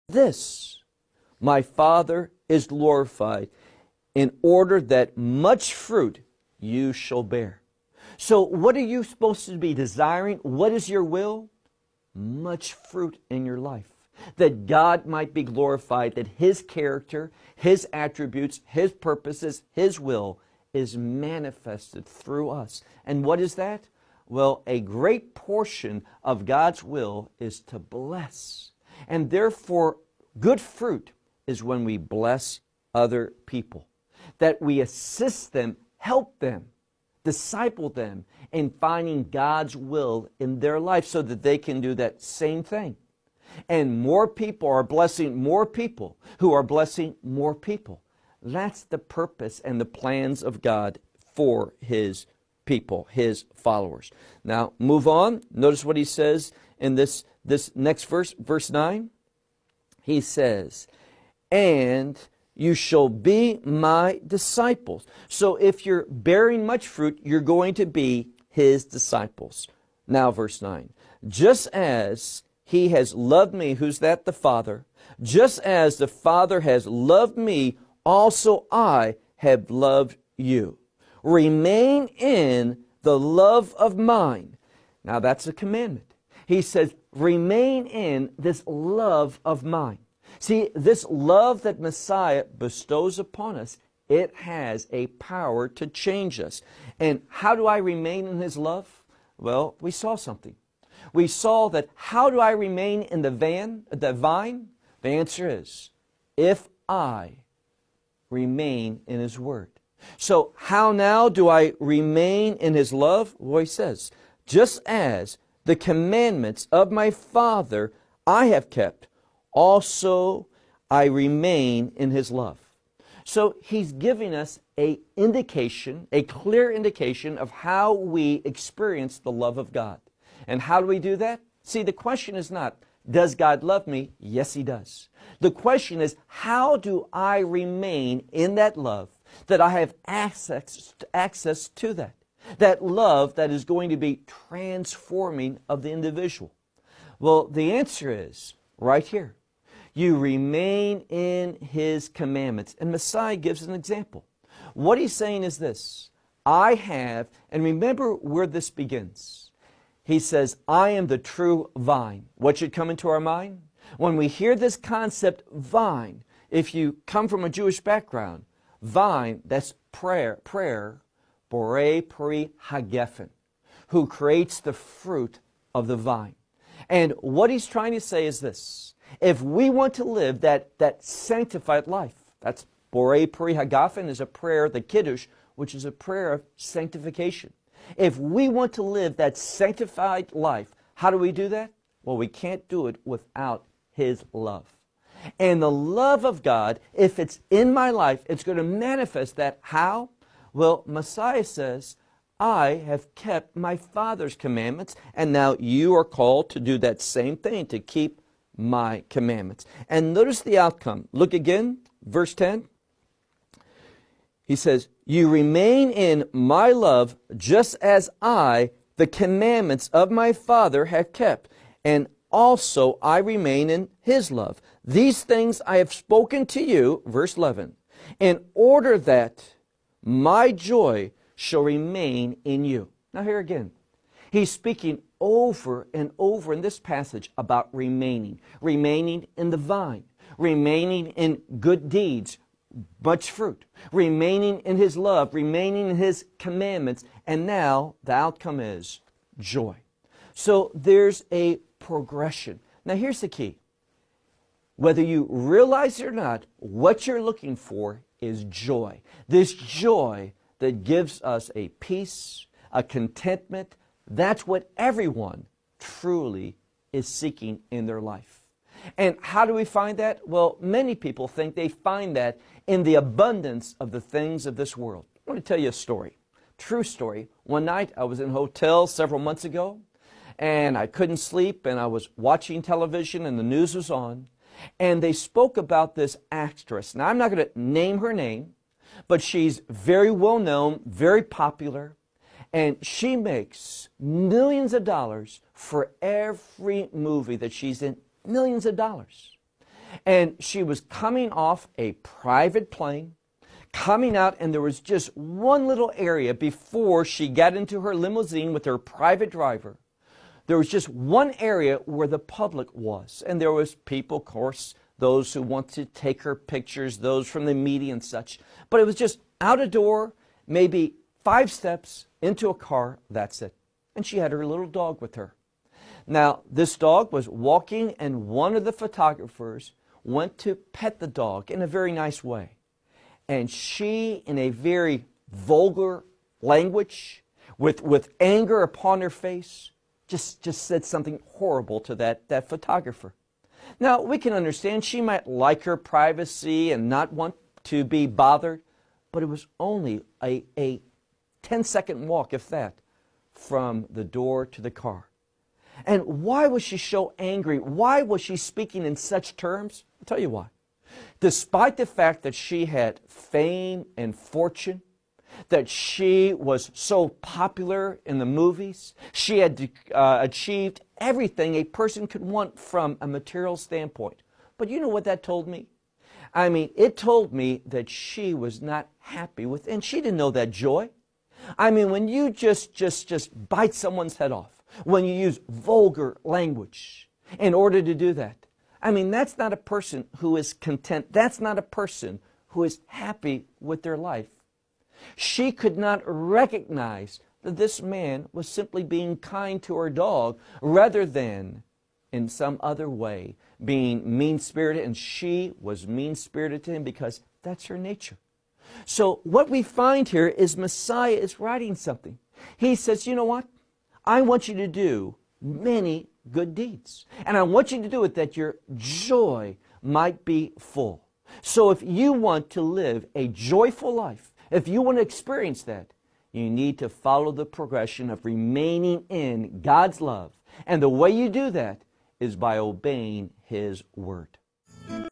this my Father is glorified, in order that much fruit you shall bear. So what are you supposed to be desiring? What is your will? Much fruit in your life. That God might be glorified, that His character, His attributes, His purposes, His will is manifested through us. And what is that? Well, a great portion of God's will is to bless. And therefore, good fruit is when we bless other people. That we assist them, help them, disciple them in finding God's will in their life so that they can do that same thing. And more people are blessing more people who are blessing more people. That's the purpose and the plans of God for His people, His followers. Now, move on. Notice what He says in this next verse, verse 9. He says, and you shall be my disciples. So if you're bearing much fruit, you're going to be His disciples. Now, verse 9. Just as He has loved me, who's that? The Father. Just as the Father has loved me, also I have loved you. Remain in the love of mine. Now that's a commandment. He says, remain in this love of mine. See, this love that Messiah bestows upon us, it has a power to change us. And how do I remain in His love? Well, we saw something. We saw that how do I remain in the vine? The answer is, if I remain in His Word. So how now do I remain in His love? Well, He says, just as the commandments of my Father I have kept, also I remain in His love. So He's giving us a indication, a clear indication of how we experience the love of God. And how do we do that? See, the question is not, does God love me? Yes, He does. The question is, how do I remain in that love, that I have access to that? That love that is going to be transforming of the individual. Well, the answer is right here. You remain in His commandments. And Messiah gives an example. What He's saying is this. I have, and remember where this begins. He says, I am the true vine. What should come into our mind? When we hear this concept, vine, if you come from a Jewish background, vine, that's prayer, borei pri hagefen, who creates the fruit of the vine. And what he's trying to say is this. If we want to live that sanctified life, that's borei pri hagefen is a prayer, the Kiddush, which is a prayer of sanctification. If we want to live that sanctified life, how do we do that? Well, we can't do it without His love. And the love of God, if it's in my life, it's going to manifest that. How? Well, Messiah says, I have kept my Father's commandments, and now you are called to do that same thing, to keep my commandments. And notice the outcome. Look again, verse 10. He says, you remain in my love, just as I, the commandments of my Father, have kept, and also I remain in His love. These things I have spoken to you, verse 11, in order that my joy shall remain in you. Now here again, he's speaking over and over in this passage about remaining. Remaining in the vine. Remaining in good deeds. Much fruit. Remaining in His love. Remaining in His commandments. And now the outcome is joy. So there's a progression. Now here's the key. Whether you realize it or not, what you're looking for is joy. This joy that gives us a peace, a contentment. That's what everyone truly is seeking in their life. And how do we find that? Well, many people think they find that in the abundance of the things of this world. I want to tell you a story. True story. One night I was in a hotel several months ago, and I couldn't sleep, and I was watching television, and the news was on, and they spoke about this actress. Now, I'm not going to name her name, but she's very well known, very popular, and she makes millions of dollars for every movie that she's in. Millions of dollars. And she was coming off a private plane, coming out, and there was just one little area before she got into her limousine with her private driver. There was just one area where the public was. And there was people, of course, those who want to take her pictures, those from the media and such. But it was just out a door, maybe 5 steps into a car, that's it. And she had her little dog with her. Now, this dog was walking, and one of the photographers went to pet the dog in a very nice way. And she, in a very vulgar language, with anger upon her face, just said something horrible to that photographer. Now, we can understand she might like her privacy and not want to be bothered, but it was only a 10-second walk, if that, from the door to the car. And why was she so angry? Why was she speaking in such terms? I'll tell you why. Despite the fact that she had fame and fortune, that she was so popular in the movies, she had achieved everything a person could want from a material standpoint. But you know what that told me? I mean, it told me that she was not happy with, and she didn't know that joy. I mean, when you just bite someone's head off, when you use vulgar language in order to do that, I mean, that's not a person who is content. That's not a person who is happy with their life. She could not recognize that this man was simply being kind to her dog rather than in some other way being mean-spirited, and she was mean-spirited to him because that's her nature. So what we find here is Messiah is writing something. He says, you know what? I want you to do many good deeds. And I want you to do it that your joy might be full. So if you want to live a joyful life, if you want to experience that, you need to follow the progression of remaining in God's love. And the way you do that is by obeying His Word.